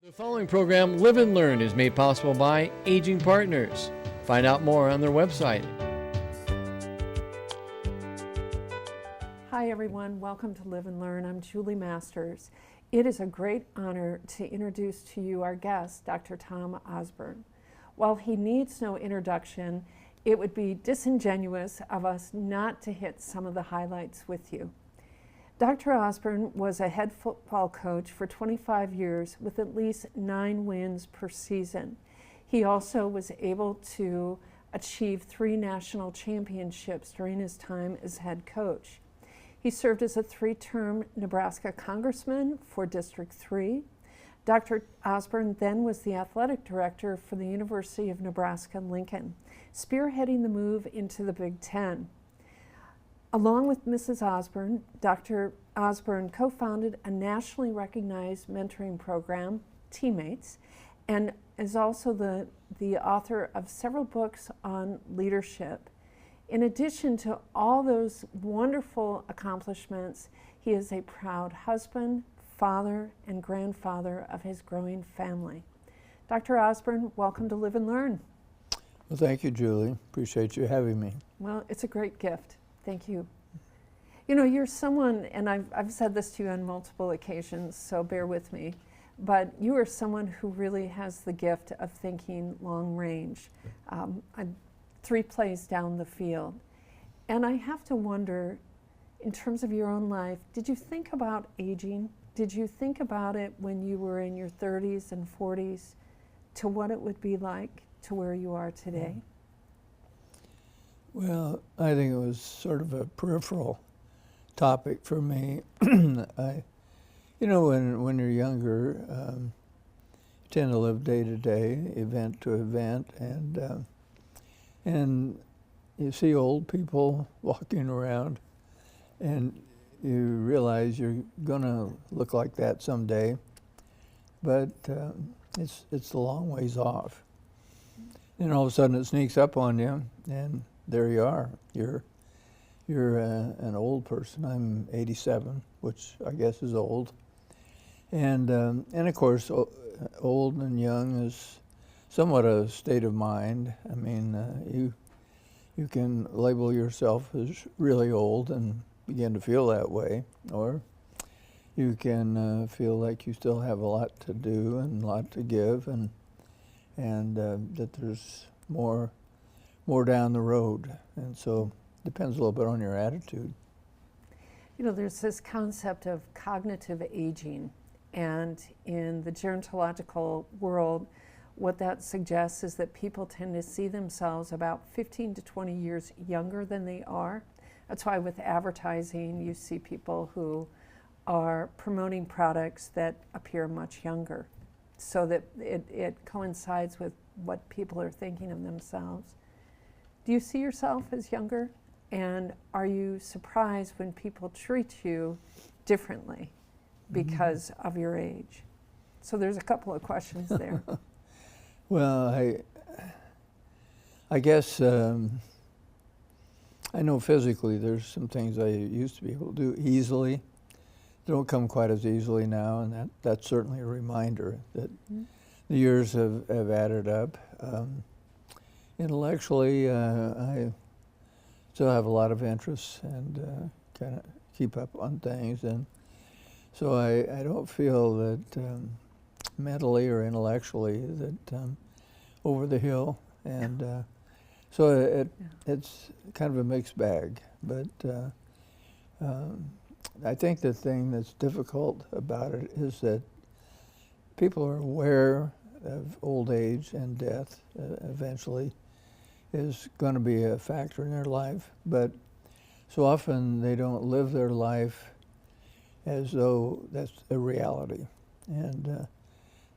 The following program, Live and Learn, is made possible by Aging Partners. Find out more on their website. Hi everyone, welcome to Live and Learn. I'm Julie Masters. It is a great honor to introduce to you our guest, Dr. Tom Osborne. While he needs no introduction, it would be disingenuous of us not to hit some of the highlights with you. Dr. Osborne was a head football coach for 25 years with at least 9 wins per season. He also was able to achieve 3 national championships during his time as head coach. He served as a 3-term Nebraska congressman for District 3. Dr. Osborne then was the athletic director for the University of Nebraska-Lincoln, spearheading the move into the Big Ten. Along with Mrs. Osborne, Dr. Osborne co-founded a nationally recognized mentoring program, Teammates, and is also the author of several books on leadership. In addition to all those wonderful accomplishments, he is a proud husband, father, and grandfather of his growing family. Dr. Osborne, welcome to Live and Learn. Well, thank you, Julie. Appreciate you having me. Well, it's a great gift. Thank you. You know, you're someone, and I've said this to you on multiple occasions, so bear with me, but you are someone who really has the gift of thinking long range, 3 plays down the field. And I have to wonder, in terms of your own life, did you think about aging? Did you think about it when you were in your 30s and 40s to what it would be like to where you are today? Well, I think it was sort of a peripheral topic for me. When you're younger, you tend to live day to day, event to event, and you see old people walking around, and you realize you're gonna look like that someday, but it's a long ways off. And all of a sudden it sneaks up on you, and there you are. You're an old person. I'm 87, which I guess is old. And of course, old and young is somewhat a state of mind. I mean, you can label yourself as really old and begin to feel that way, or you can feel like you still have a lot to do and a lot to give, and that there's more down the road. And so it depends a little bit on your attitude. You know, there's this concept of cognitive aging, and in the gerontological world, what that suggests is that people tend to see themselves about 15 to 20 years younger than they are. That's why with advertising, you see people who are promoting products that appear much younger, so that it coincides with what people are thinking of themselves. Do you see yourself as younger? And are you surprised when people treat you differently because of your age? So there's a couple of questions there. Well, I guess I know physically there's some things I used to be able to do easily. They don't come quite as easily now, and that's certainly a reminder that the years have added up. Intellectually, I still have a lot of interests and kind of keep up on things, and so I don't feel that mentally or intellectually that I'm over the hill, and so it's kind of a mixed bag. But I think the thing that's difficult about it is that people are aware of old age and death eventually is going to be a factor in their life, but so often they don't live their life as though that's a reality, and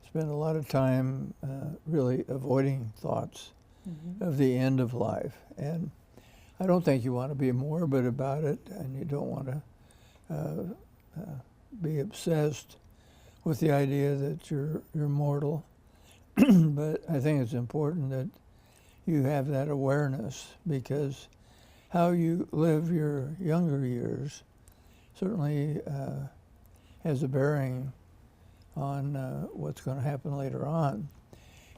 spend a lot of time really avoiding thoughts of the end of life. And I don't think you want to be morbid about it, and you don't want to be obsessed with the idea that you're mortal. But I think it's important that you have that awareness, because how you live your younger years certainly has a bearing on what's going to happen later on.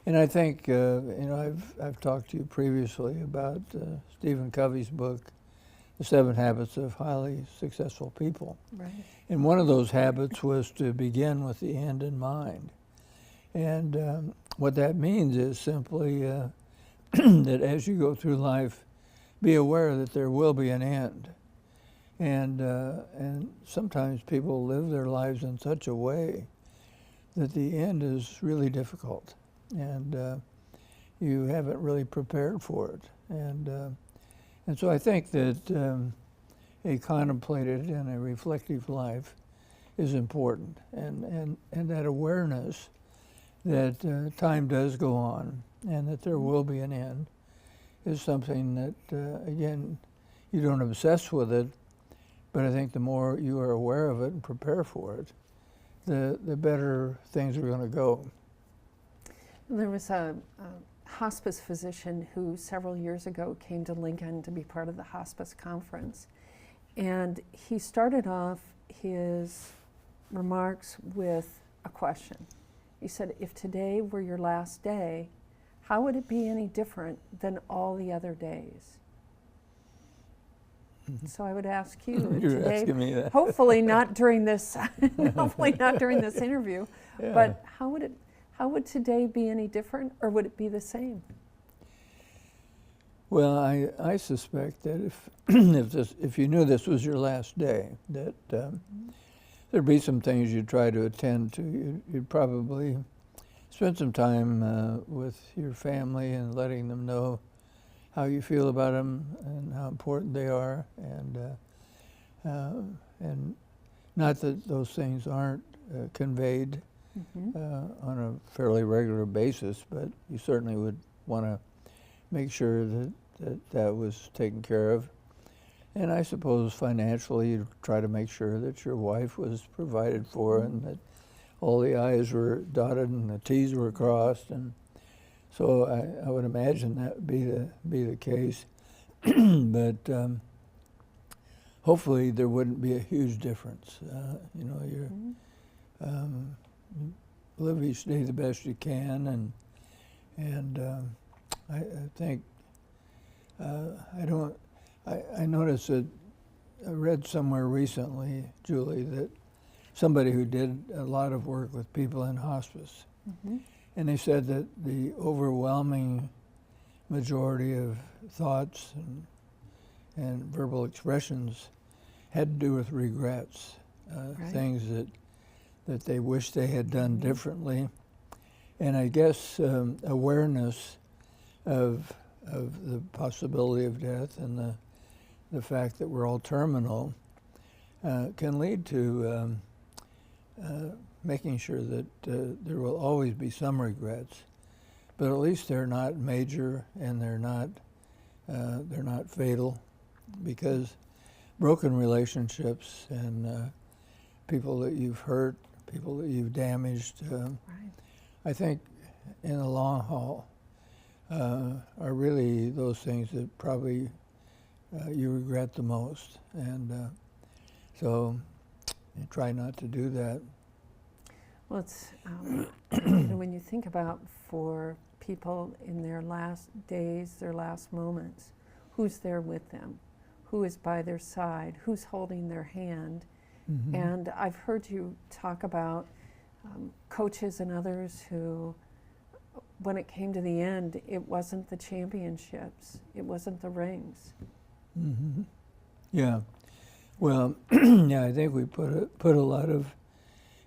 And I think, I've talked to you previously about Stephen Covey's book, The 7 Habits of Highly Successful People. Right. And one of those habits was to begin with the end in mind. And what that means is simply that as you go through life, be aware that there will be an end. And sometimes people live their lives in such a way that the end is really difficult, and you haven't really prepared for it. And so I think that a contemplated and a reflective life is important, and that awareness that time does go on and that there will be an end is something that, again, you don't obsess with it, but I think the more you are aware of it and prepare for it, the better things are going to go. There was a hospice physician who several years ago came to Lincoln to be part of the hospice conference. And he started off his remarks with a question. He said, if today were your last day, how would it be any different than all the other days? So I would ask you You're today, asking me that. hopefully not during this, hopefully not during this interview, Yeah. but how would today be any different, or would it be the same? Well, I suspect that if you knew this was your last day, that there'd be some things you'd try to attend to. You'd probably spend some time with your family and letting them know how you feel about them and how important they are, and not that those things aren't conveyed on a fairly regular basis, but you certainly would want to make sure that was taken care of. And I suppose financially you'd try to make sure that your wife was provided for and that all the I's were dotted and the T's were crossed. And so I would imagine that would be the case. But hopefully there wouldn't be a huge difference. You live each day the best you can, and I think I noticed that I read somewhere recently, Julie, that somebody who did a lot of work with people in hospice, and they said that the overwhelming majority of thoughts and verbal expressions had to do with regrets, things that they wish they had done differently. And I guess awareness of the possibility of death and the fact that we're all terminal can lead to making sure that there will always be some regrets, but at least they're not major and they're not fatal, because broken relationships and people that you've hurt, people that you've damaged, I think in the long haul are really those things that probably you regret the most. And so you try not to do that. Well, it's when you think about for people in their last days, their last moments, who's there with them, who is by their side, who's holding their hand. And I've heard you talk about coaches and others who, when it came to the end, it wasn't the championships, it wasn't the rings. Yeah. Well, yeah, I think we put a lot of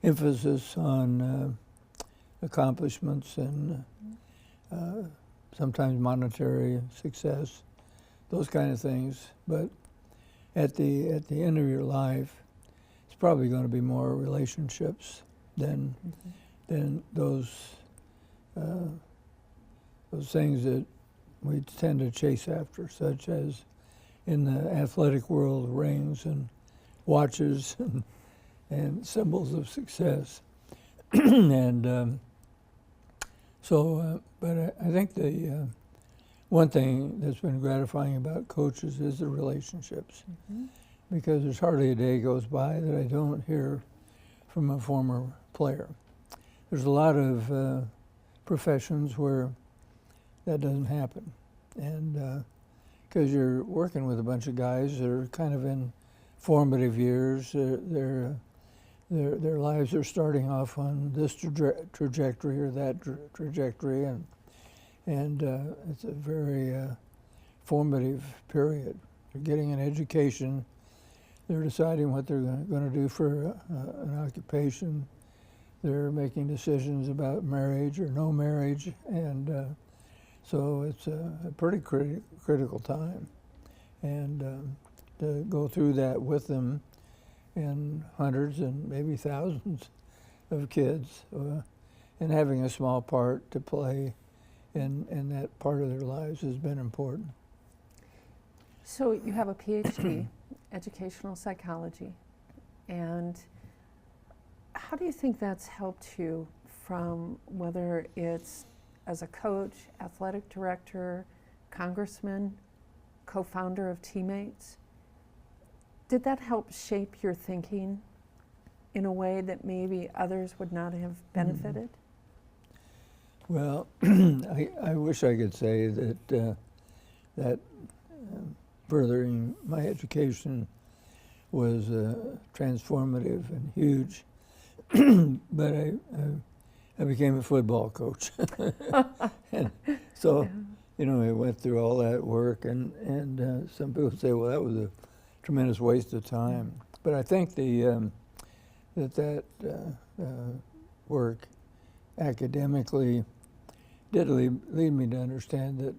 emphasis on accomplishments and sometimes monetary success, those kind of things. But at the end of your life, it's probably going to be more relationships than those things that we tend to chase after, such as in the athletic world, rings and watches and symbols of success. And but I think the one thing that's been gratifying about coaches is the relationships, because there's hardly a day goes by that I don't hear from a former player. there's a lot of professions where that doesn't happen. And because you're working with a bunch of guys that are kind of in formative years, their lives are starting off on this trajectory or that trajectory, and it's a very formative period. They're getting an education. They're deciding what they're going to do for an occupation. They're making decisions about marriage or no marriage, and so it's a pretty critical time. And to go through that with them and hundreds and maybe thousands of kids, and having a small part to play in that part of their lives has been important. So you have a PhD, educational psychology, and how do you think that's helped you from whether it's as a coach, athletic director, congressman, co-founder of Teammates? Did that help shape your thinking in a way that maybe others would not have benefited? Well, I wish I could say that furthering my education was transformative and huge, but I became a football coach, and so I went through all that work, and some people say, well, that was a tremendous waste of time. But I think that work academically did lead me to understand that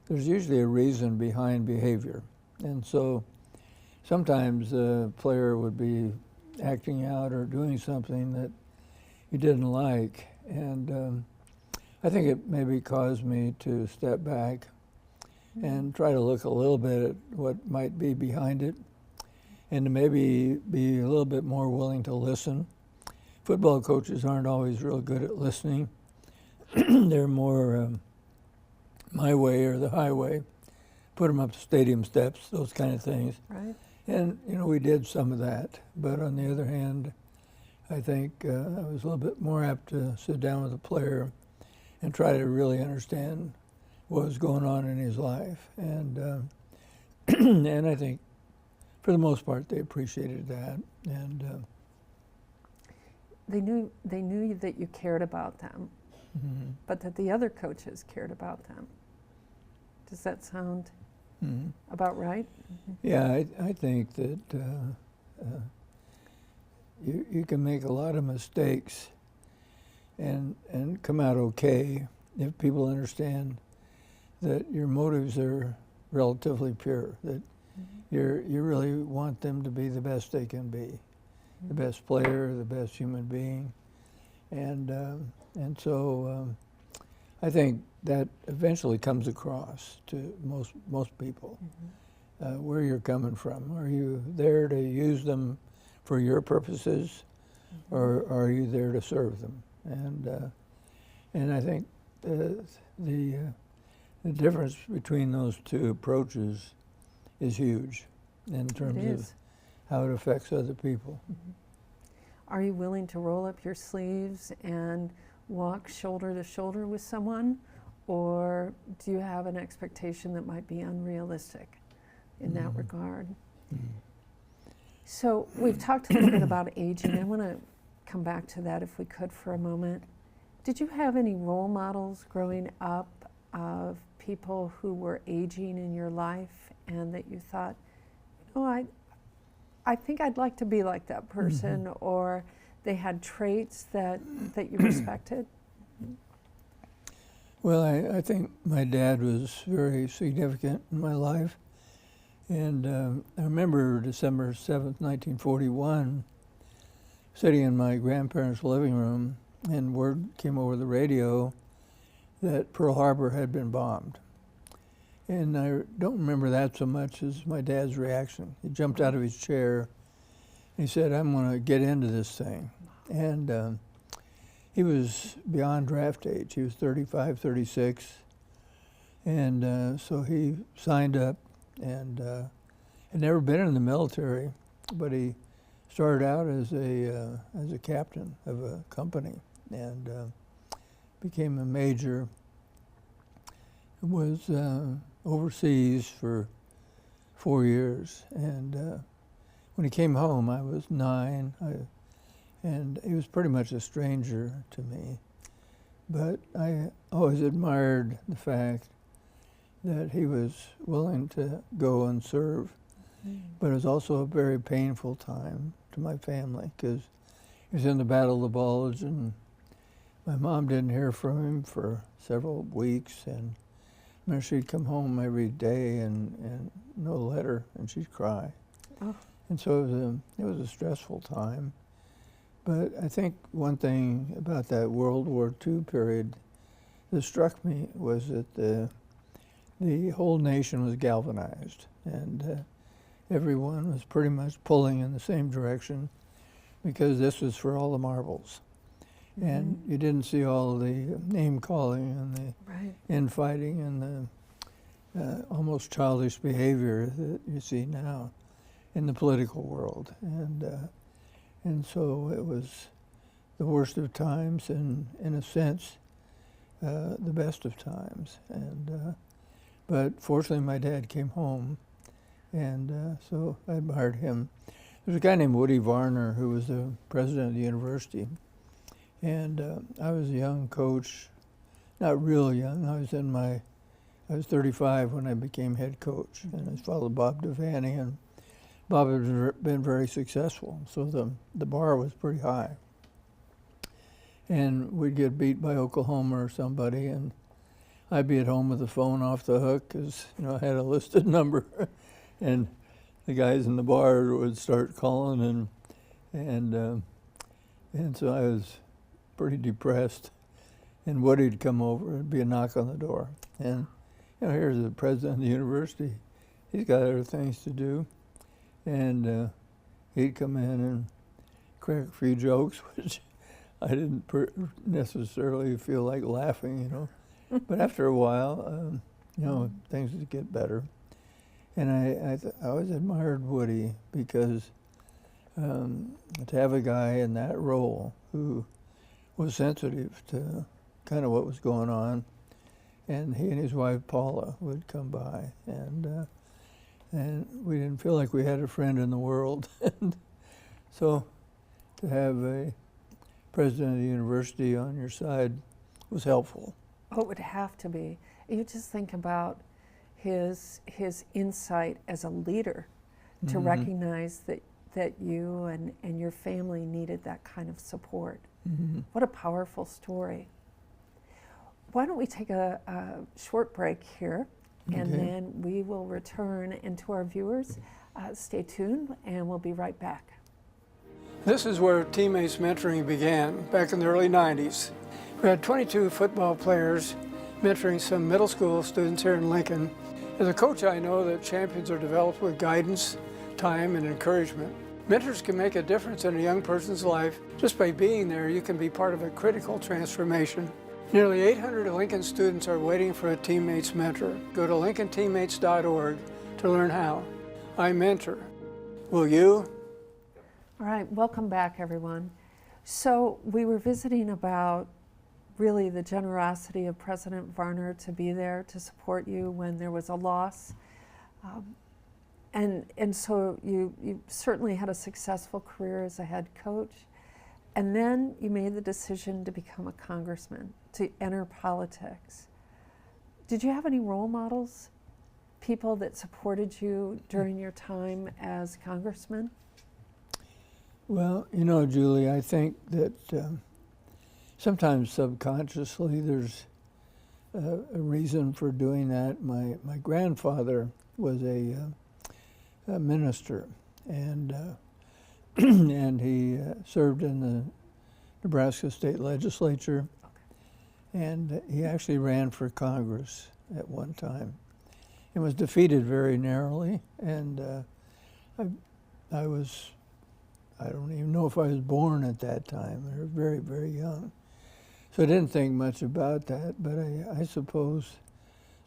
there's usually a reason behind behavior. And so sometimes a player would be acting out or doing something that you didn't like. And I think it maybe caused me to step back and try to look a little bit at what might be behind it, and to maybe be a little bit more willing to listen. Football coaches aren't always real good at listening. They're more my way or the highway, put them up the stadium steps, those kind of things. Right. And we did some of that. But on the other hand, I think I was a little bit more apt to sit down with a player and try to really understand what was going on in his life. And and I think for the most part they appreciated that. And they knew that you cared about them, but that the other coaches cared about them. Does that sound about right? Yeah, I think that you can make a lot of mistakes and come out okay if people understand that your motives are relatively pure, that you really want them to be the best they can be, the best player, the best human being, and so I think that eventually comes across to most people, where you're coming from. Are you there to use them for your purposes, or are you there to serve them? And I think the difference between those two approaches is huge in terms of how it affects other people. Are you willing to roll up your sleeves and walk shoulder to shoulder with someone, or do you have an expectation that might be unrealistic in that regard? So we've talked a little bit about aging. I want to come back to that if we could for a moment. Did you have any role models growing up of people who were aging in your life and that you thought, I think I'd like to be like that person, or they had traits that you respected? Well, I think my dad was very significant in my life. And I remember December 7th, 1941, sitting in my grandparents' living room, and word came over the radio that Pearl Harbor had been bombed. And I don't remember that so much as my dad's reaction. He jumped out of his chair. He said, I'm going to get into this thing. And he was beyond draft age. He was 35, 36. And so he signed up and had never been in the military, but he started out as a captain of a company and became a major. Was overseas for 4 years, and when he came home, I was 9, and he was pretty much a stranger to me. But I always admired the fact that he was willing to go and serve. But it was also a very painful time to my family because he was in the Battle of the Bulge, and my mom didn't hear from him for several weeks, and she'd come home every day and no letter, and she'd cry. Oh. And so it was a stressful time. But I think one thing about that World War II period that struck me was that the whole nation was galvanized, and everyone was pretty much pulling in the same direction because this was for all the marbles. And you didn't see all the name calling and the infighting and the almost childish behavior that you see now in the political world. And so it was the worst of times and, in a sense, the best of times. But fortunately, my dad came home, and so I admired him. There's a guy named Woody Varner who was the president of the university. And I was a young coach, not real young. I was 35 when I became head coach, and I followed Bob Devaney, and Bob had been very successful, so the bar was pretty high. And we'd get beat by Oklahoma or somebody, and I'd be at home with the phone off the hook because I had a listed number, and the guys in the bar would start calling, and so I was pretty depressed, and Woody'd come over. It'd be a knock on the door, and here's the president of the university. He's got other things to do, and he'd come in and crack a few jokes, which I didn't necessarily feel like laughing, But after a while, things would get better, and I always admired Woody because to have a guy in that role who was sensitive to kind of what was going on, and he and his wife Paula would come by, and we didn't feel like we had a friend in the world. And so to have a president of the university on your side was helpful. Oh, it would have to be. You just think about his insight as a leader to recognize that you and your family needed that kind of support. What a powerful story. Why don't we take a short break here, and then we will return. And to our viewers, stay tuned, and we'll be right back. This is where teammates mentoring began back in the early 90s. We had 22 football players mentoring some middle school students here in Lincoln. As a coach, I know that champions are developed with guidance, time, and encouragement. Mentors can make a difference in a young person's life. Just by being there, you can be part of a critical transformation. Nearly 800 Lincoln students are waiting for a teammates mentor. Go to lincolnteammates.org to learn how. I mentor. Will you? All right, welcome back, everyone. So we were visiting about really the generosity of President Varner to be there to support you when there was a loss. And so you certainly had a successful career as a head coach, and then you made the decision to become a congressman, to enter politics. Did you have any role models, people that supported you during your time as congressman? Well, Julie, I think that sometimes subconsciously there's a reason for doing that. My grandfather was a minister, and and he served in the Nebraska state legislature, and he actually ran for Congress at one time and was defeated very narrowly. And I don't even know if I was born at that time. I was very, very young. So I didn't think much about that, but I suppose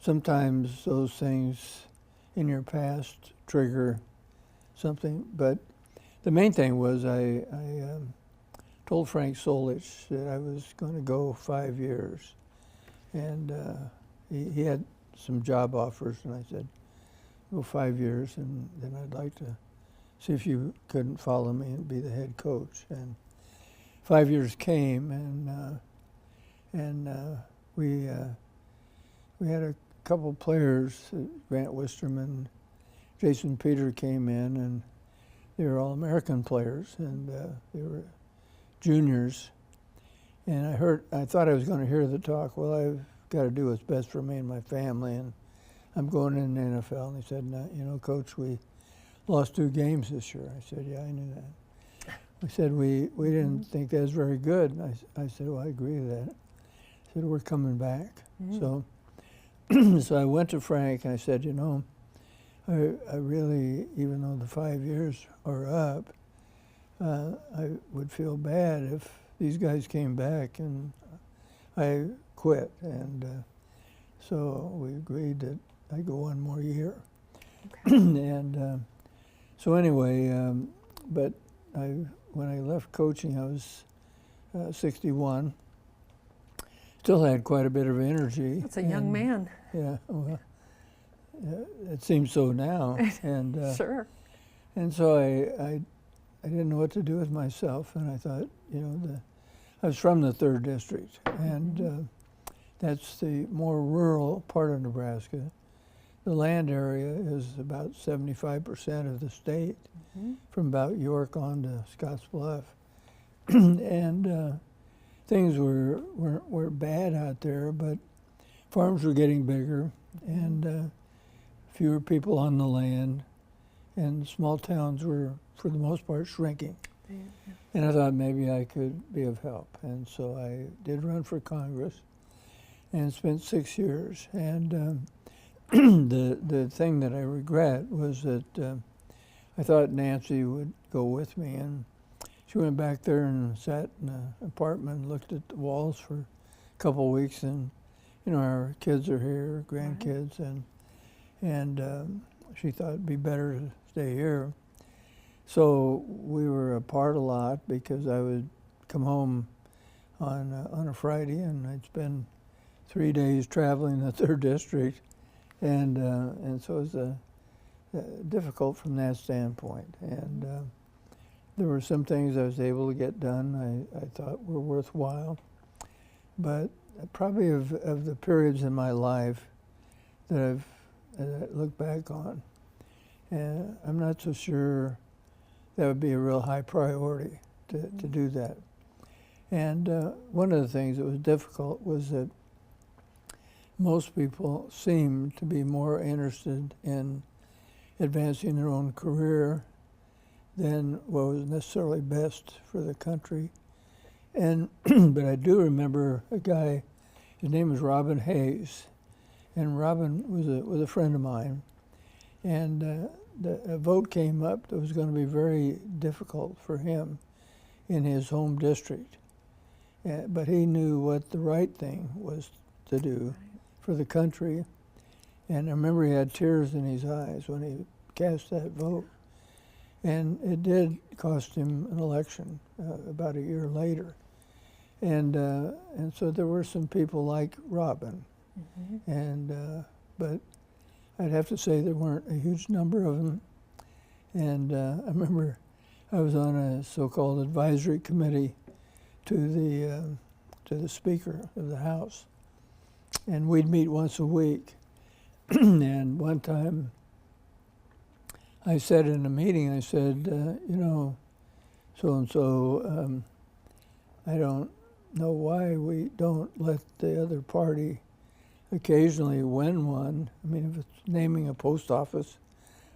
sometimes those things in your past trigger something. But the main thing was I told Frank Solich that I was going to go 5 years. And he had some job offers, and I said, go 5 years, and then I'd like to see if you couldn't follow me and be the head coach. And 5 years came, and we had a couple players, Grant Wisterman, Jason Peter came in, and they were all American players, and they were juniors. And I thought I was going to hear the talk. Well, I've got to do what's best for me and my family, and I'm going in the NFL. And he said, no, you know, Coach, we lost 2 games this year. I said, yeah, I knew that. I said, we didn't think that was very good. And I said, well, I agree with that. He said, we're coming back. So so I went to Frank and I said, you know, I really, even though the 5 years are up, I would feel bad if these guys came back and I quit. And so we agreed that I go 1 more year. Okay. And so anyway, but when I left coaching, I was 61. Still had quite a bit of energy. That's a young man. Yeah, well, it seems so now. And Sure. And so I didn't know what to do with myself, and I thought, you know, I was from the 3rd District, and that's the more rural part of Nebraska. The land area is about 75% of the state, from about York on to Scottsbluff. And things were bad out there, but farms were getting bigger, and fewer people on the land, and small towns were, for the most part, shrinking. Yeah. And I thought maybe I could be of help. And so I did run for Congress and spent 6 years. And the thing that I regret was that I thought Nancy would go with me. And she went back there and sat in an apartment and looked at the walls for a couple of weeks. And, you know, our kids are here, grandkids, and she thought it'd be better to stay here. So we were apart a lot because I would come home on a Friday and I'd spend 3 days traveling the 3rd District, and so it was difficult from that standpoint. And there were some things I was able to get done I thought were worthwhile, but probably of the periods in my life that I look back on, and I'm not so sure that would be a real high priority to do that. And one of the things that was difficult was that most people seemed to be more interested in advancing their own career than what was necessarily best for the country. And but I do remember a guy, his name was Robin Hayes, and Robin was a friend of mine, and a vote came up that was going to be very difficult for him in his home district. But he knew what the right thing was to do for the country. And I remember he had tears in his eyes when he cast that vote. And it did cost him an election about a year later. And so there were some people like Robin. But I'd have to say there weren't a huge number of them. And I remember I was on a so-called advisory committee to the Speaker of the House, and we'd meet once a week. And one time I said in a meeting, I said, you know, so-and-so, I don't know why we don't let the other party occasionally win one. I mean, if it's naming a post office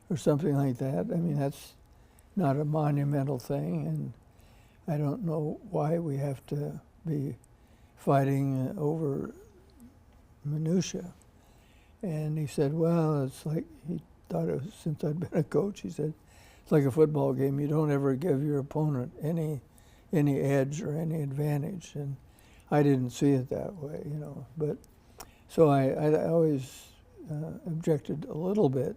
or something like that, I mean, that's not a monumental thing, and I don't know why we have to be fighting over minutia. And he said, well, it's like, he thought it was, since I'd been a coach, he said, it's like a football game. You don't ever give your opponent any edge or any advantage. And I didn't see it that way, you know. But so I always objected a little bit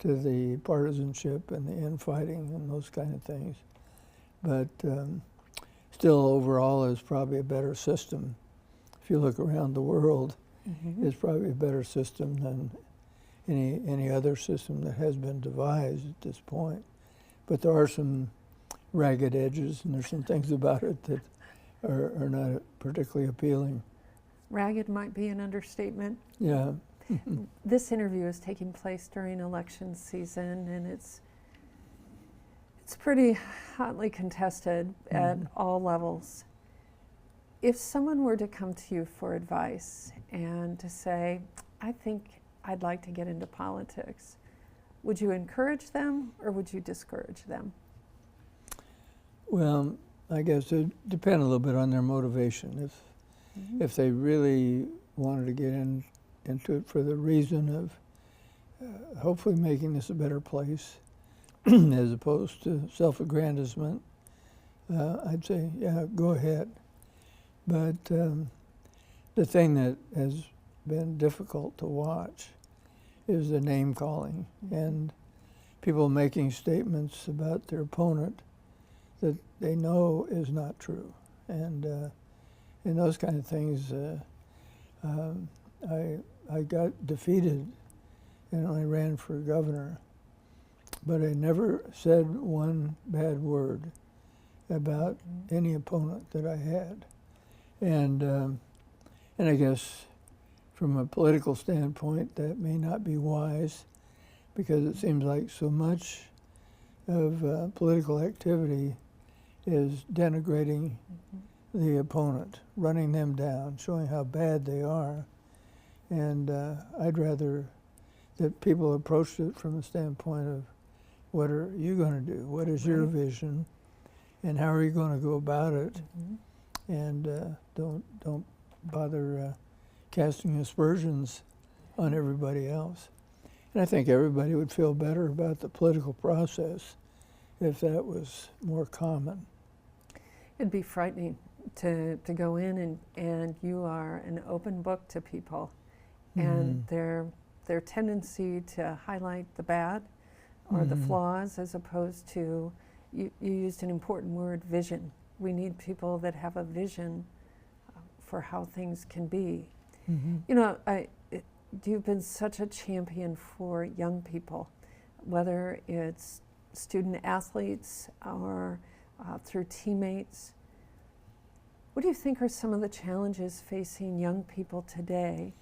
to the partisanship and the infighting and those kind of things. But still, overall, is probably a better system. If you look around the world, it's probably a better system than any other system that has been devised at this point. But there are some ragged edges, and there's some things about it that are not particularly appealing. Ragged might be an understatement. Yeah. This interview is taking place during election season, and it's pretty hotly contested at all levels. If someone were to come to you for advice and to say, I think I'd like to get into politics, would you encourage them or would you discourage them? Well, I guess it depends a little bit on their motivation. If they really wanted to get into it for the reason of hopefully making this a better place, as opposed to self-aggrandizement, I'd say, yeah, go ahead. But the thing that has been difficult to watch is the name calling and people making statements about their opponent that they know is not true. And those kind of things, I got defeated and I ran for governor, but I never said one bad word about any opponent that I had. And I guess from a political standpoint, that may not be wise, because it seems like so much of political activity is denigrating the opponent, running them down, showing how bad they are. And I'd rather that people approached it from the standpoint of, what are you going to do? What is your vision? And how are you going to go about it? And don't bother casting aspersions on everybody else. And I think everybody would feel better about the political process if that was more common. It'd be frightening to go in and you are an open book to people, and their tendency to highlight the bad or the flaws, as opposed to, you used an important word, vision. We need people that have a vision for how things can be. You know, you've been such a champion for young people, whether it's student athletes or through teammates. What do you think are some of the challenges facing young people today?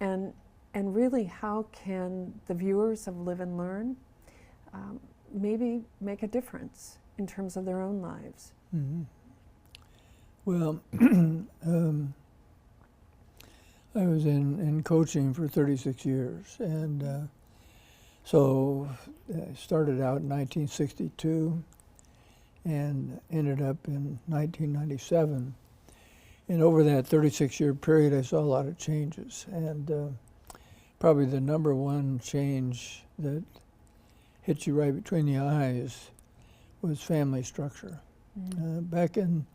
And really, how can the viewers of Live and Learn maybe make a difference in terms of their own lives? Well, I was in coaching for 36 years, and so I started out in 1962 and ended up in 1997. And over that 36-year period, I saw a lot of changes. And probably the number one change that hit you right between the eyes was family structure. Back in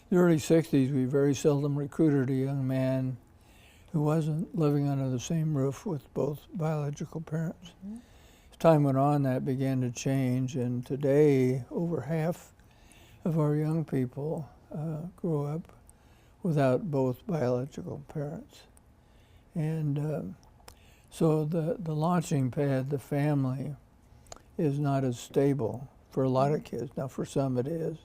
the early 60s, we very seldom recruited a young man who wasn't living under the same roof with both biological parents. As time went on, that began to change, and today, over half of our young people grow up without both biological parents. And so the launching pad, the family, is not as stable for a lot of kids. Now, for some it is,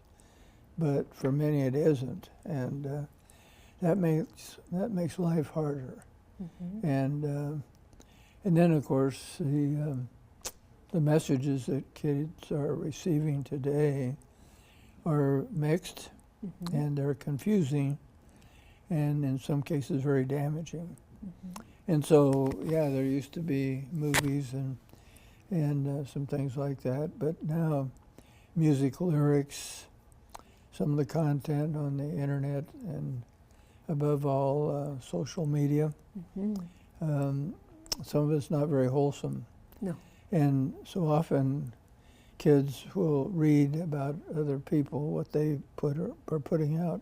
but for many it isn't, and that makes life harder. And then, of course, the messages that kids are receiving today are mixed, and they're confusing, and in some cases very damaging. And so, yeah, there used to be movies and some things like that, but now music lyrics, some of the content on the internet, and above all, social media. Some of it's not very wholesome. No. And so often kids will read about other people, what they are putting out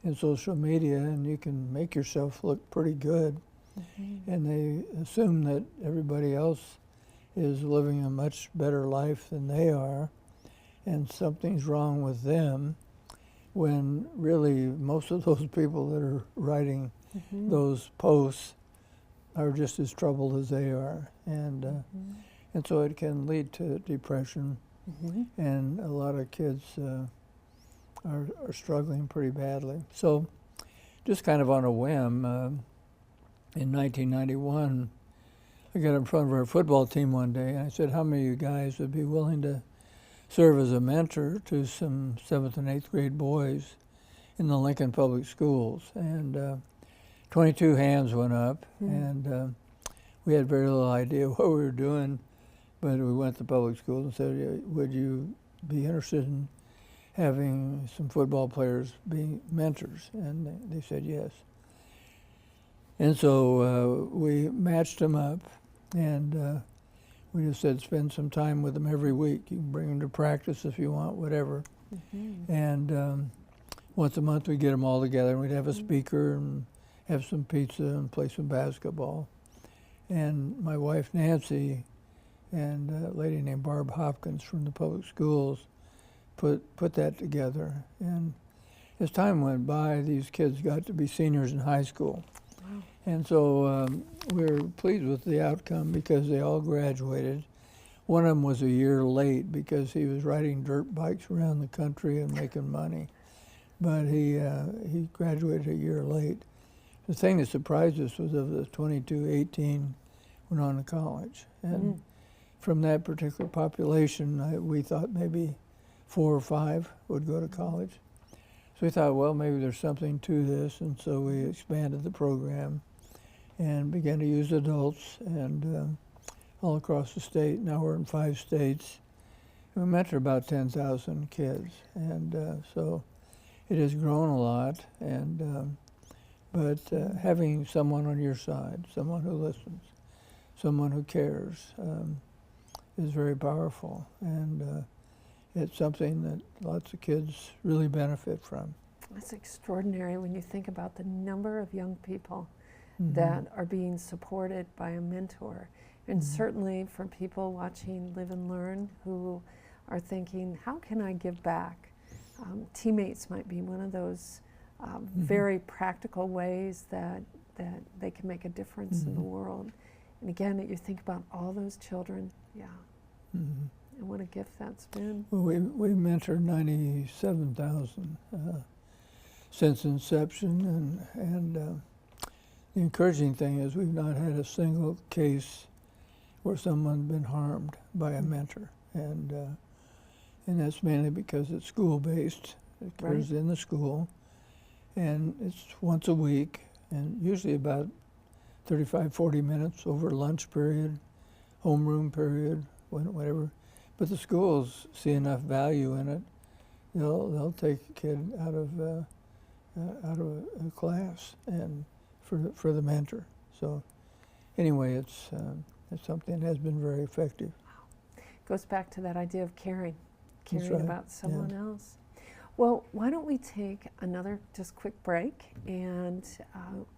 in social media, and you can make yourself look pretty good. And they assume that everybody else is living a much better life than they are, and something's wrong with them, when really most of those people that are writing those posts are just as troubled as they are. And so it can lead to depression, and a lot of kids are struggling pretty badly. So just kind of on a whim, in 1991, I got in front of our football team one day, and I said, how many of you guys would be willing to serve as a mentor to some 7th and 8th grade boys in the Lincoln Public Schools? And 22 hands went up, and we had very little idea what we were doing, but we went to public schools and said, would you be interested in having some football players be mentors? And they said yes. And so we matched them up, and we just said spend some time with them every week. You can bring them to practice if you want, whatever. And once a month we'd get them all together, and we'd have a speaker and have some pizza and play some basketball. And my wife Nancy and a lady named Barb Hopkins from the public schools put that together. And as time went by, these kids got to be seniors in high school. Wow. And so we were pleased with the outcome because they all graduated. One of them was a year late because he was riding dirt bikes around the country and making money. But he graduated a year late. The thing that surprised us was of the 22, 18 went on to college. And from that particular population, we thought maybe 4 or 5 would go to college. So we thought, well, maybe there's something to this, and so we expanded the program and began to use adults and all across the state. Now we're in 5 states. We mentor about 10,000 kids, and so it has grown a lot. And but having someone on your side, someone who listens, someone who cares, is very powerful, and it's something that lots of kids really benefit from. That's extraordinary when you think about the number of young people that are being supported by a mentor. And certainly for people watching Live and Learn who are thinking, how can I give back? Teammates might be one of those very practical ways that they can make a difference in the world. And again, you think about all those children, and what a gift that's been. Well, we mentored 97,000 since inception, and the encouraging thing is we've not had a single case where someone's been harmed by a mentor, and that's mainly because it's school-based. It occurs in the school, and it's once a week, and usually about 35, 40 minutes over lunch period, homeroom period, whatever. But the schools see enough value in it, they'll take a kid out of a class and for the mentor. So anyway, it's something that has been very effective. Goes back to that idea of caring Right. about someone else. Well, why don't we take another just quick break, and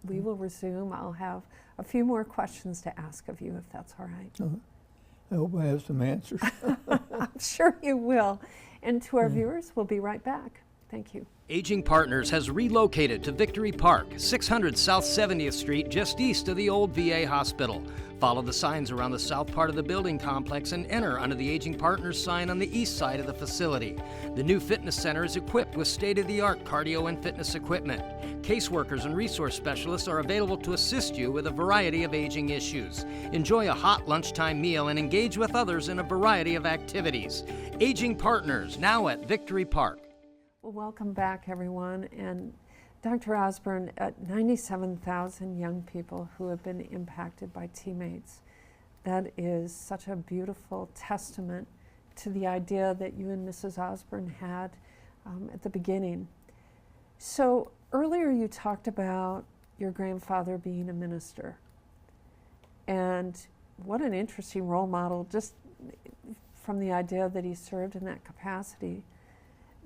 we will resume. I'll have a few more questions to ask of you, if that's all right. I hope I have some answers. I'm sure you will. And to our viewers, we'll be right back. Thank you. Aging Partners has relocated to Victory Park, 600 South 70th Street, just east of the old VA hospital. Follow the signs around the south part of the building complex and enter under the Aging Partners sign on the east side of the facility. The new fitness center is equipped with state-of-the-art cardio and fitness equipment. Caseworkers and resource specialists are available to assist you with a variety of aging issues. Enjoy a hot lunchtime meal and engage with others in a variety of activities. Aging Partners, now at Victory Park. Well, welcome back, everyone. And Dr. Osborne, 97,000 young people who have been impacted by teammates. That is such a beautiful testament to the idea that you and Mrs. Osborne had at the beginning. So earlier you talked about your grandfather being a minister. And what an interesting role model, just from the idea that he served in that capacity.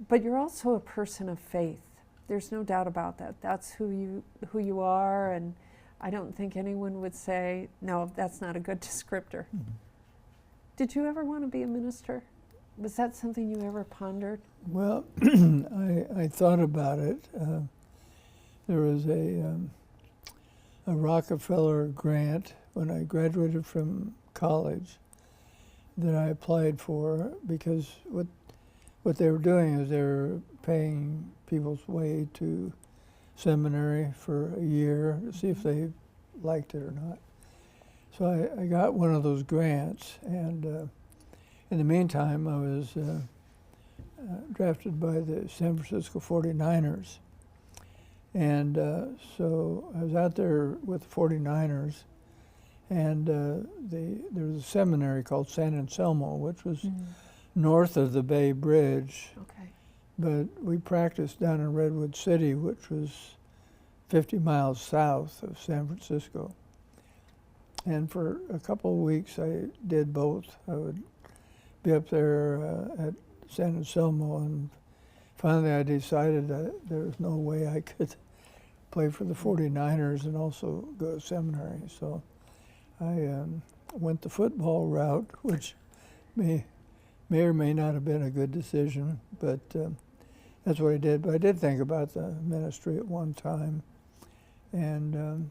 But you're also a person of faith. There's no doubt about that. That's who you are, and I don't think anyone would say, no, that's not a good descriptor. Did you ever want to be a minister? Was that something you ever pondered? Well, I thought about it. There was a Rockefeller grant when I graduated from college that I applied for, because what they were doing is they were paying people's way to seminary for a year to see if they liked it or not. So I got one of those grants, and in the meantime I was drafted by the San Francisco 49ers. And so I was out there with the 49ers, and there was a seminary called San Anselmo, which was north of the Bay Bridge. Okay. But we practiced down in Redwood City, which was 50 miles south of San Francisco. And for a couple of weeks I did both. I would be up there at San Anselmo, and finally I decided that there was no way I could play for the 49ers and also go to seminary. So I went the football route, which may or may not have been a good decision, but that's what I did. But I did think about the ministry at one time. And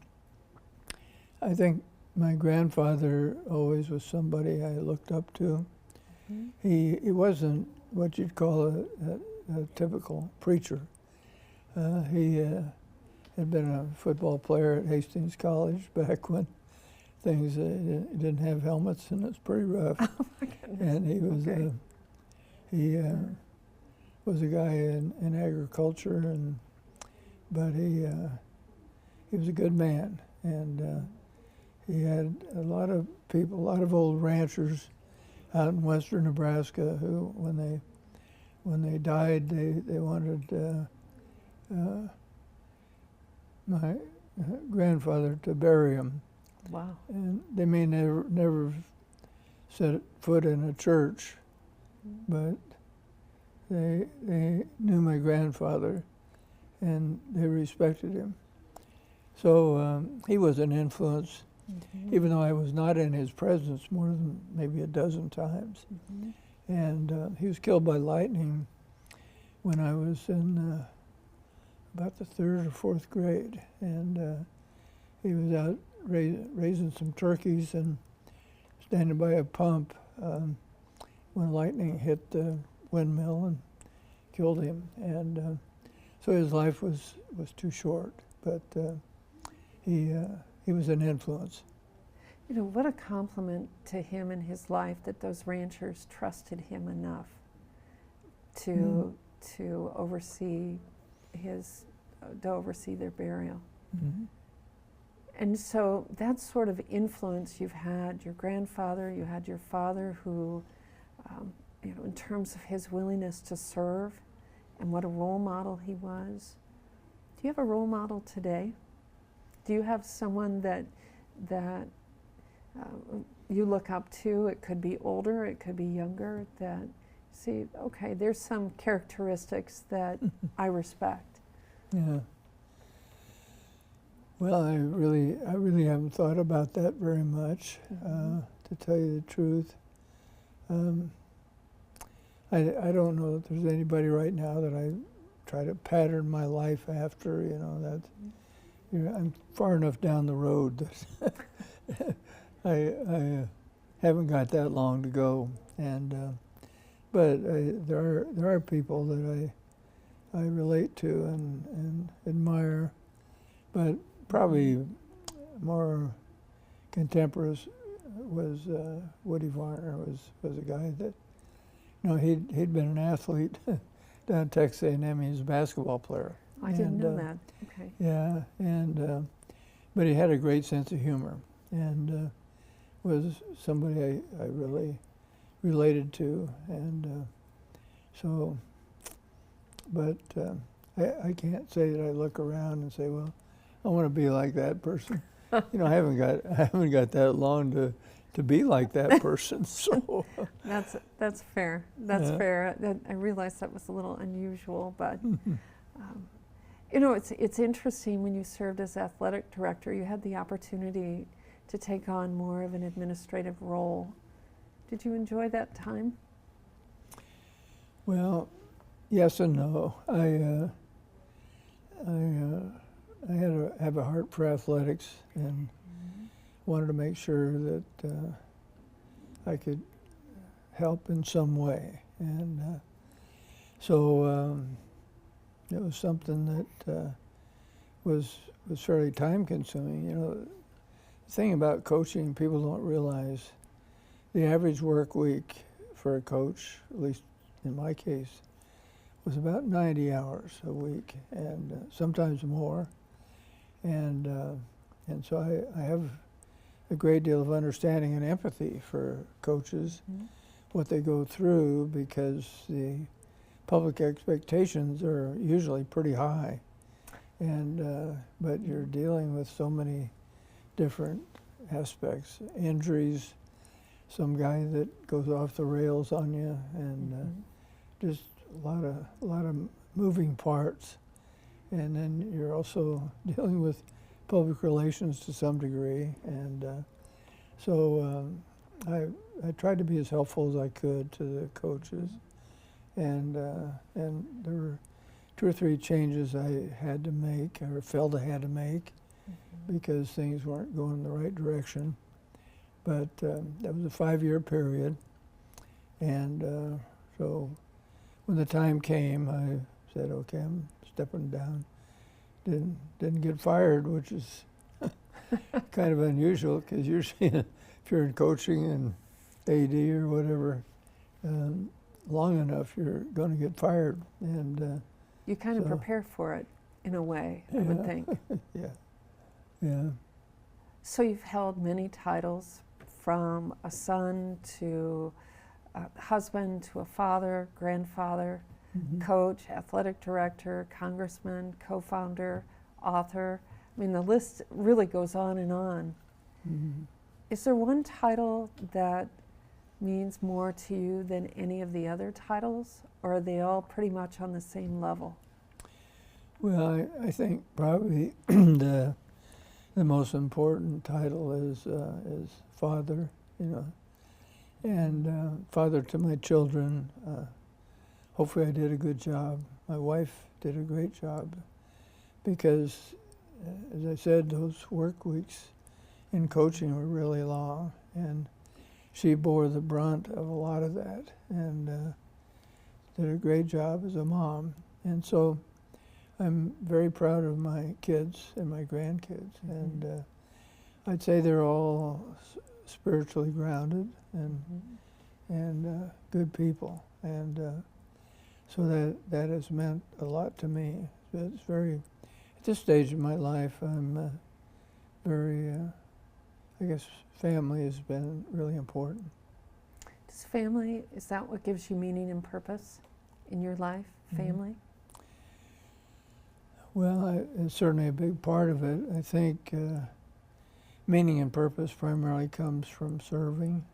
I think my grandfather always was somebody I looked up to. He wasn't what you'd call a typical preacher. He had been a football player at Hastings College back when things didn't have helmets, and it's pretty rough. Oh my goodness. And he was Okay. he was a guy in agriculture, but he was a good man, and he had a lot of people, a lot of old ranchers out in western Nebraska who, when they died, they wanted my grandfather to bury him. Wow. And they may never set foot in a church, but they knew my grandfather, and they respected him. So he was an influence, even though I was not in his presence more than maybe a dozen times. And he was killed by lightning when I was in about the 3rd or 4th grade, and he was out raising some turkeys and standing by a pump when lightning hit the windmill and killed him. And so his life was too short, but he was an influence. You know, what a compliment to him in his life that those ranchers trusted him enough to oversee their burial. And so that sort of influence you've had, your grandfather, you had your father who, you know, in terms of his willingness to serve and what a role model he was. Do you have a role model today? Do you have someone that you look up to? It could be older, it could be younger, that see, okay, there's some characteristics that I respect. Yeah. Well, I really haven't thought about that very much, to tell you the truth. I don't know that there's anybody right now that I try to pattern my life after. You know, that I'm far enough down the road that I haven't got that long to go. And but there are people that I relate to and admire, but probably more contemporaneous was Woody Varner was a guy that, you know, he'd been an athlete down at Texas A&M. He was a basketball player. I didn't know that. Okay. Yeah, and but he had a great sense of humor, and was somebody I really related to, and so. But I can't say that I look around and say, well, I want to be like that person. You know, I haven't got that long to be like that person. So that's fair. That's fair. I realize that was a little unusual, but you know, it's interesting. When you served as athletic director, you had the opportunity to take on more of an administrative role. Did you enjoy that time? Well, yes and no. I have a heart for athletics and wanted to make sure that I could help in some way, and so it was something that was fairly time consuming. You know, the thing about coaching, people don't realize the average work week for a coach, at least in my case, was about 90 hours a week, and sometimes more. And so I have a great deal of understanding and empathy for coaches, what they go through, because the public expectations are usually pretty high. And but you're dealing with so many different aspects, injuries, some guy that goes off the rails on you, and just a lot of moving parts. And then you're also dealing with public relations to some degree, and so I tried to be as helpful as I could to the coaches, and there were 2 or 3 changes I had to make, or felt I had to make, because things weren't going in the right direction. But that was a 5-year period, and so when the time came, I said, okay, I'm stepping down. Didn't get fired, which is kind of unusual, because usually if you're in coaching and AD or whatever, long enough you're going to get fired. And you kind of so, prepare for it in a way, I would think. Yeah. So you've held many titles, from a son to a husband to a father, grandfather, coach, athletic director, congressman, co-founder, author. I mean, the list really goes on and on. Is there one title that means more to you than any of the other titles, or are they all pretty much on the same level? Well, I think probably the most important title is father, you know, and father to my children. Hopefully I did a good job. My wife did a great job, because, as I said, those work weeks in coaching were really long, and she bore the brunt of a lot of that, and did a great job as a mom. And so I'm very proud of my kids and my grandkids, and I'd say they're all spiritually grounded and good people, and so that has meant a lot to me. It's very, at this stage of my life, I'm very, I guess family has been really important. Does family, is that what gives you meaning and purpose in your life, family? Well, it's certainly a big part of it. I think meaning and purpose primarily comes from serving,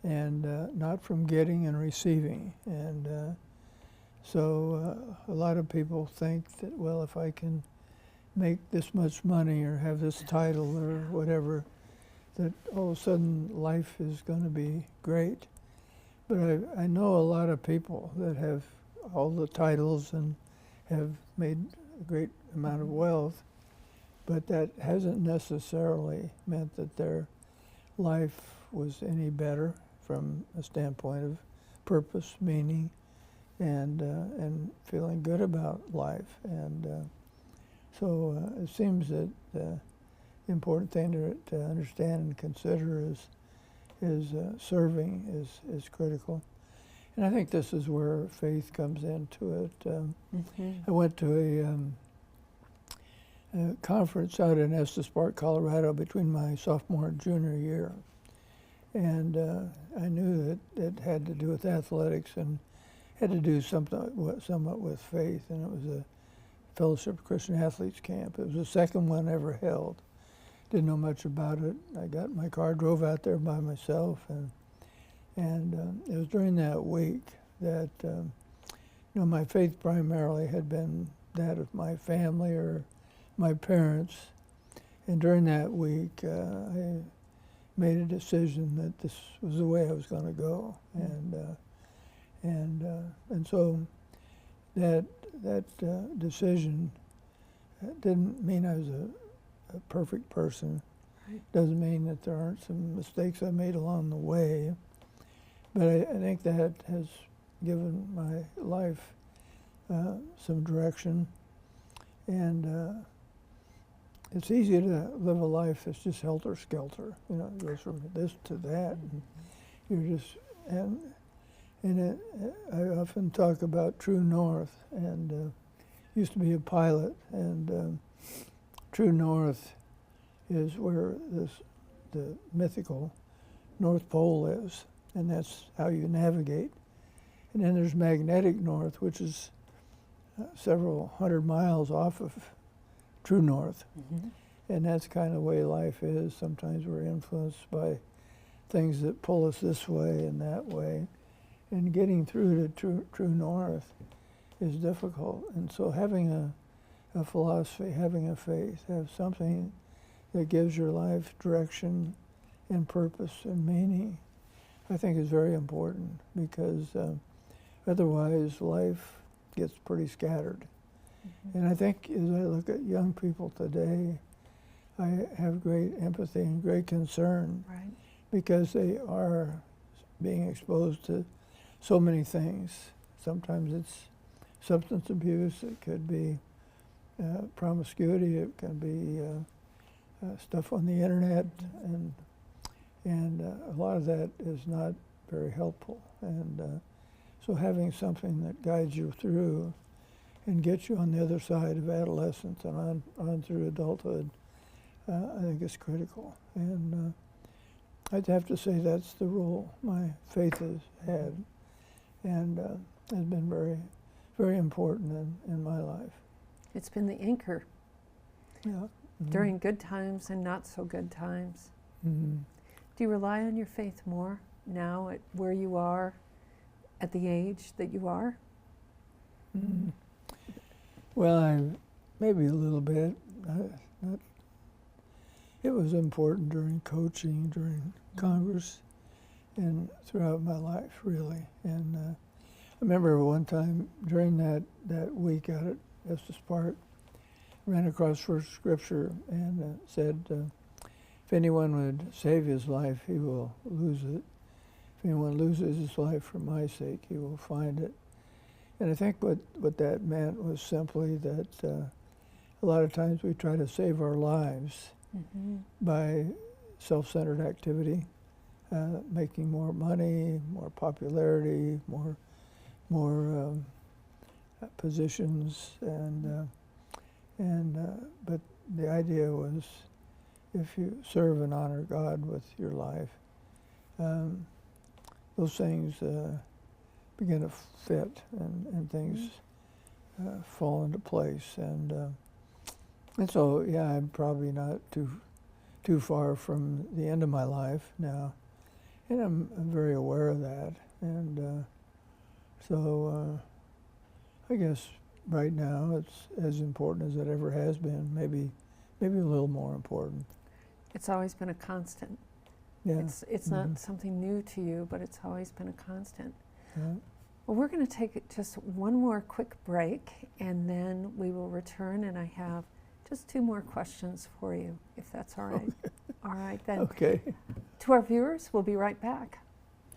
and not from getting and receiving. And so a lot of people think that, well, if I can make this much money or have this title or whatever, that all of a sudden life is going to be great. But I know a lot of people that have all the titles and have made a great amount of wealth, but that hasn't necessarily meant that their life was any better from a standpoint of purpose, meaning, and feeling good about life. And so it seems that the important thing to understand and consider is serving is critical. And I think this is where faith comes into it. I went to a conference out in Estes Park, Colorado, between my sophomore and junior year. And I knew that it had to do with athletics and had to do somewhat with faith. And it was a Fellowship of Christian Athletes camp. It was the second one ever held. Didn't know much about it. I got in my car, drove out there by myself, and it was during that week that my faith primarily had been that of my family or my parents. And during that week, I made a decision that this was the way I was going to go, and so that decision didn't mean I was a perfect person. Right. Doesn't mean that there aren't some mistakes I made along the way, but I think that has given my life some direction, and it's easy to live a life that's just helter-skelter. You know, it goes from this to that, and you're just, I often talk about true north, and used to be a pilot, and true north is where the mythical North Pole is, and that's how you navigate. And then there's magnetic north, which is several hundred miles off of true north. Mm-hmm. And that's kind of the way life is. Sometimes we're influenced by things that pull us this way and that way. And getting through to true north is difficult. And so having a philosophy, having a faith, have something that gives your life direction and purpose and meaning, I think is very important, because otherwise life gets pretty scattered. Mm-hmm. And I think as I look at young people today, I have great empathy and great concern, Right. because they are being exposed to so many things. Sometimes it's substance abuse, it could be promiscuity, it can be stuff on the internet, and a lot of that is not very helpful. And so having something that guides you through and gets you on the other side of adolescence and on through adulthood, I think is critical. And I'd have to say that's the role my faith has had, and has been very, very important in my life. It's been the anchor Yeah. Mm-hmm. during good times and not so good times. Mm-hmm. Do you rely on your faith more now at where you are, at the age that you are? Mm-hmm. Well, maybe a little bit. It was important during coaching, during Congress, and throughout my life, really. And I remember one time during that week out at Estes Park, ran across First Scripture and said, if anyone would save his life, he will lose it. If anyone loses his life for my sake, he will find it. And I think what that meant was simply that a lot of times we try to save our lives Mm-hmm. by self-centered activity, making more money, more popularity, more positions, but the idea was, if you serve and honor God with your life, those things begin to fit, and things fall into place. And so, yeah, I'm probably not too far from the end of my life now, and I'm very aware of that. And so I guess right now it's as important as it ever has been, maybe a little more important. It's always been a constant. Yeah. It's Mm-hmm. not something new to you, but it's always been a constant. Yeah. Well, we're going to take just one more quick break, and then we will return, and I have just 2 more questions for you, if that's all right. Okay. All right, then. Okay. To our viewers, we'll be right back.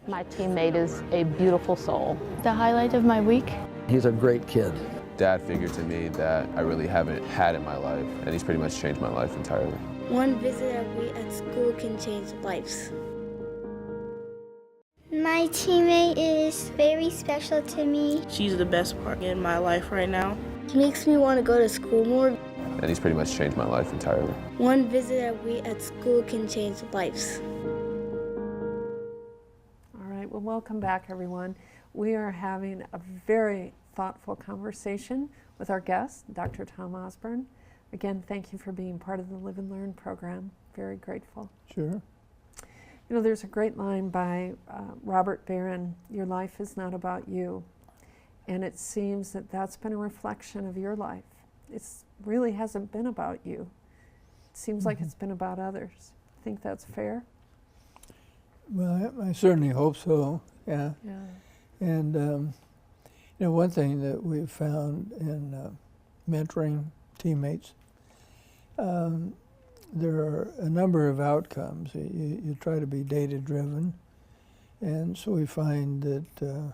My teammate is a beautiful soul. The highlight of my week? He's a great kid. Dad figure to me that I really haven't had in my life, and he's pretty much changed my life entirely. One visit a week at school can change lives. My teammate is very special to me. She's the best part in my life right now. He makes me want to go to school more. And he's pretty much changed my life entirely. One visit a week at school can change lives. All right, well, welcome back, everyone. We are having a very thoughtful conversation with our guest, Dr. Tom Osborne. Again, thank you for being part of the Live and Learn program. Very grateful. Sure. You know, there's a great line by Robert Barron, "Your life is not about you." And it seems that that's been a reflection of your life. It really hasn't been about you. It seems like it's been about others. Think that's fair? Well, I certainly hope so, yeah. Yeah. And, one thing that we've found in mentoring teammates, there are a number of outcomes. You try to be data-driven, and so we find that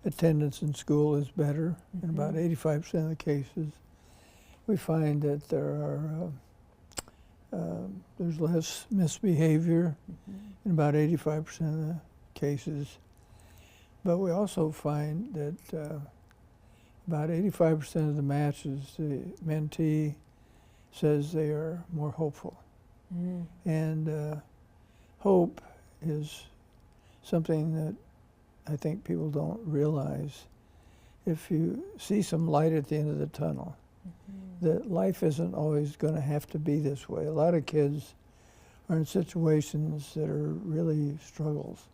attendance in school is better in about 85% of the cases. We find that there's less misbehavior in about 85% of the cases. But we also find that about 85% of the matches, the mentee says they are more hopeful. And hope is something that I think people don't realize. If you see some light at the end of the tunnel, that life isn't always going to have to be this way. A lot of kids are in situations that are really struggles.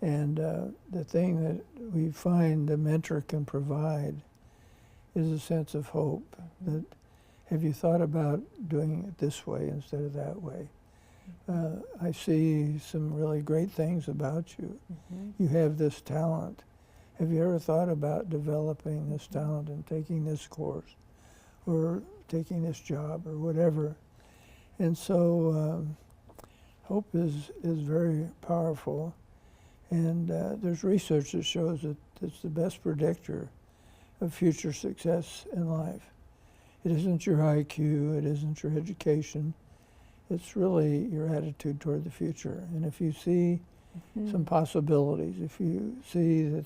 And the thing that we find the mentor can provide is a sense of hope. That have you thought about doing it this way instead of that way? I see some really great things about you. You have this talent. Have you ever thought about developing this talent and taking this course or taking this job or whatever? And so hope is very powerful. And there's research that shows that it's the best predictor of future success in life. It isn't your IQ, it isn't your education, it's really your attitude toward the future. And if you see some possibilities, if you see that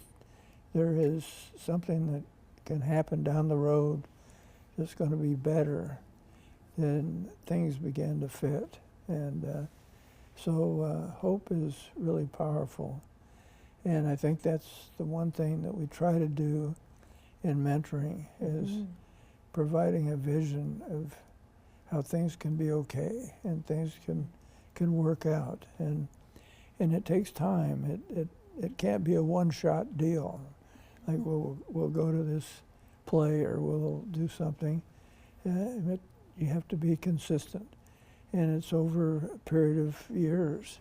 there is something that can happen down the road that's going to be better, then things begin to fit. And so hope is really powerful. And I think that's the one thing that we try to do in mentoring is providing a vision of how things can be okay and things can work out. And it takes time. It can't be a one-shot deal. Like we'll go to this play or we'll do something. You have to be consistent. And it's over a period of years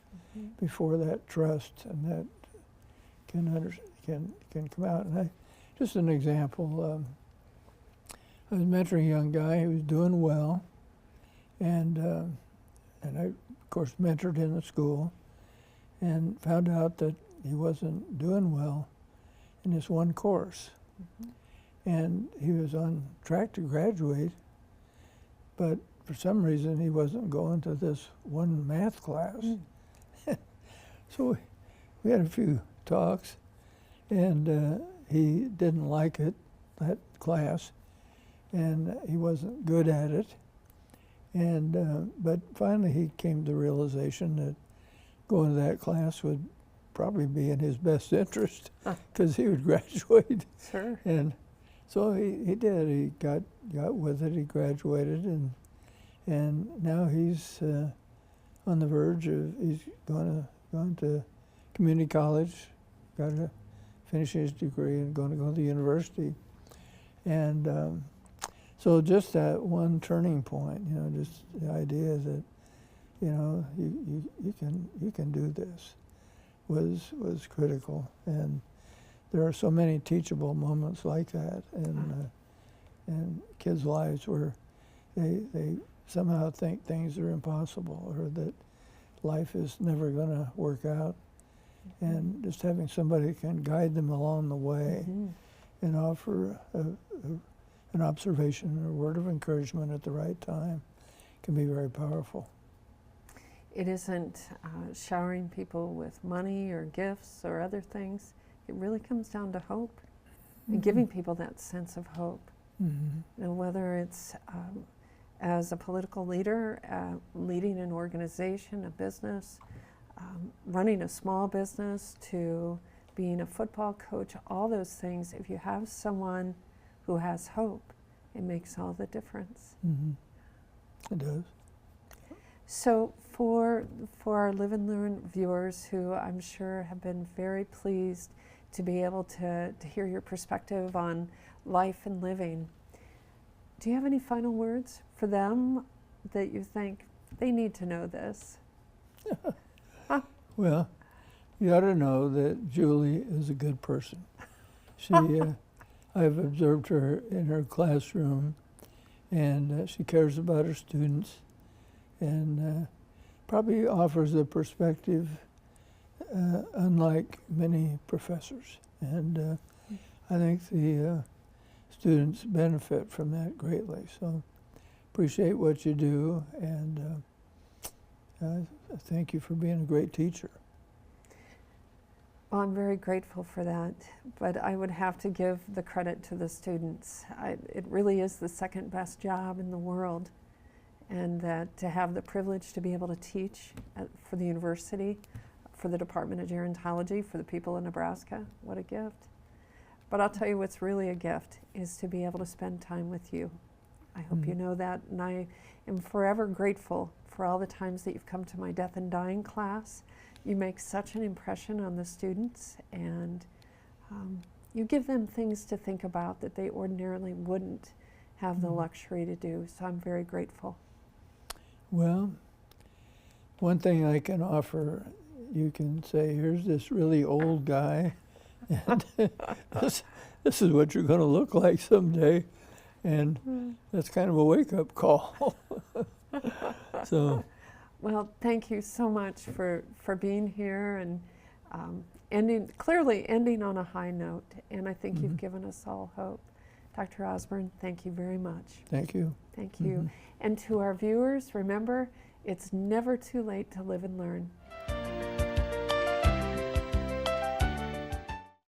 before that trust and that can come out. And just an example, I was mentoring a young guy who was doing well, and I, of course, mentored him at school, and found out that he wasn't doing well in this one course. And he was on track to graduate, but for some reason he wasn't going to this one math class. So we had a few talks, and he didn't like it, that class, and he wasn't good at it. And but finally he came to the realization that going to that class would probably be in his best interest because he would graduate. Sure. And so he did. He got with it. He graduated, and now he's on the verge of he's going to community college, got to finish his degree, and going to go to the university. And so just that one turning point, just the idea that you can do this was critical. And there are so many teachable moments like that in kids' lives where they somehow think things are impossible or that life is never going to work out. And just having somebody who can guide them along the way and offer an observation or a word of encouragement at the right time can be very powerful. It isn't showering people with money or gifts or other things. It really comes down to hope and giving people that sense of hope. And whether it's as a political leader, leading an organization, a business, running a small business, to being a football coach, all those things, if you have someone who has hope, it makes all the difference. It does. So for our Live and Learn viewers, who I'm sure have been very pleased to be able to hear your perspective on life and living, do you have any final words for them that you think they need to know this? Well, you ought to know that Julie is a good person. She, I've observed her in her classroom, and she cares about her students, and probably offers a perspective unlike many professors. And I think the students benefit from that greatly. So appreciate what you do, and thank you for being a great teacher. Well, I'm very grateful for that, but I would have to give the credit to the students. It really is the second best job in the world, and that to have the privilege to be able to teach for the university, for the Department of Gerontology, for the people of Nebraska, what a gift. But I'll tell you what's really a gift is to be able to spend time with you. I hope you know that, and I am forever grateful for all the times that you've come to my death and dying class. You make such an impression on the students, and you give them things to think about that they ordinarily wouldn't have the luxury to do, so I'm very grateful. Well, one thing I can offer, you can say, here's this really old guy, and this is what you're going to look like someday, and that's kind of a wake-up call. So. Well, thank you so much for being here and clearly ending on a high note, and I think you've given us all hope. Dr. Osborne, thank you very much. Thank you. Thank you. And to our viewers, remember, it's never too late to live and learn.